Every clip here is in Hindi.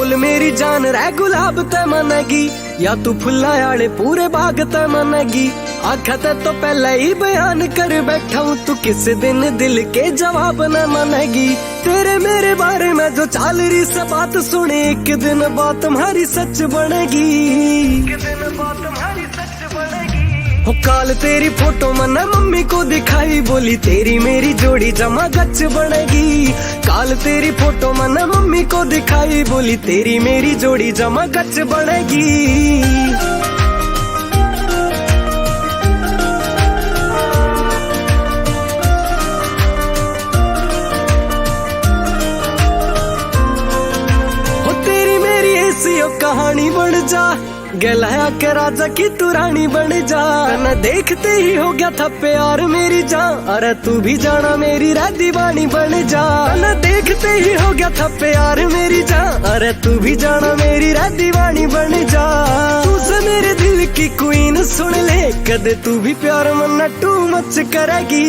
बोल मेरी जान रै गुलाब ते मनेगी या तू फुल्ला आले पूरे बाग ते मनेगी। आखा ते तो पहले ही बयान कर बैठा हूँ, तू किस दिन दिल के जवाब न मानेगी। तेरे मेरे बारे में जो चाल रही से बात सुने, एक दिन बात तुम्हारी सच बनेगी। एक दिन बात तुम्हारी सच बनेगी। हो काल तेरी फोटो मैंने मम्मी को दिखाई, बोली तेरी मेरी जोड़ी जमा गच बनेगी। काल तेरी फोटो मैंने मम्मी को दिखाई, बोली तेरी मेरी जोड़ी जमा गच बनेगी। कहानी बन जा गलाया के राजा की तू रानी बन जा। न देखते ही हो गया था प्यार मेरी जान, अरे तू भी जाना मेरी रै दीवानी बन जा। न देखते ही हो गया था प्यार मेरी जान, अरे तू भी जाना मेरी रै दीवानी बन जा। तू से मेरे दिल की क्वीन सुन ले, कदे तू भी प्यार मन्ना टू मच करेगी।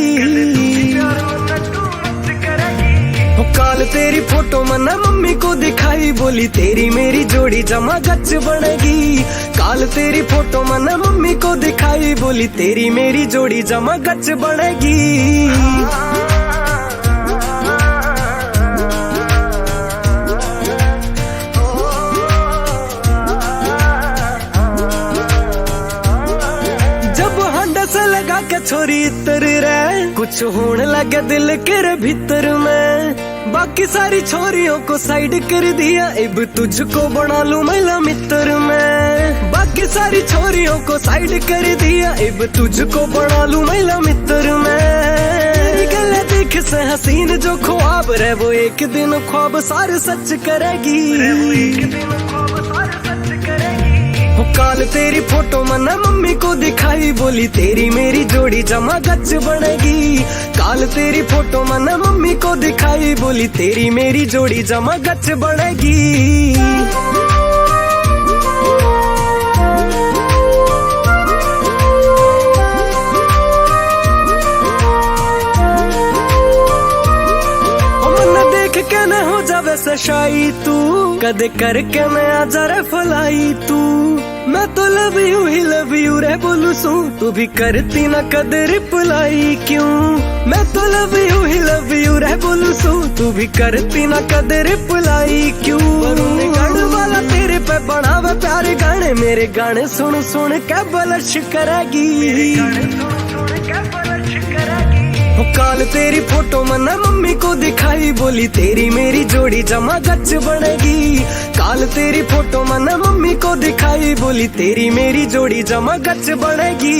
काल तेरी फोटो मैंने मम्मी को दिखाई, बोली तेरी मेरी जोड़ी जमा गच बनेगी। काल तेरी फोटो मैंने मम्मी को दिखाई, बोली तेरी मेरी जोड़ी जमा गच बनेगी। जब हंडा से लगा के छोरी इतर रे, कुछ होने लगे दिल के भीतर में। बाकी सारी छोरियों को साइड कर दिया, अब तुझको बना लूं महिला मित्र में। बाकी सारी छोरियों को साइड कर दिया, अब तुझको बना लूं महिला मित्र में। गले देख से हसीन जो ख्वाब रहे, वो एक दिन ख्वाब सारे सच करेगी। काल तेरी फोटो मैंने मम्मी को दिखाई, बोली तेरी मेरी जोड़ी जमा गच बनेगी। काल तेरी फोटो मैंने मम्मी को दिखाई, बोली तेरी मेरी जोड़ी जमा गच बनेगी। के न हो जावे से शाई तू, कदे करके मैं आ जा रे फलाई तू। मैं तो लव यू रे बोलू सू, तू भी करती ना कदे रिप्लाई क्यों। मैं तो लव यू रे बोलू सू, तू भी करती ना कदे रिप्लाई क्यों। गाने वाला तेरे पे बनावे प्यारे गाने, मेरे गाने सुन सुन के बलश करेगी। काल तेरी फोटो मैंने मम्मी को दिखाई, बोली तेरी मेरी जोड़ी जमा गच बनेगी। काल तेरी फोटो मैंने मम्मी को दिखाई, बोली तेरी मेरी जोड़ी जमा गच बनेगी।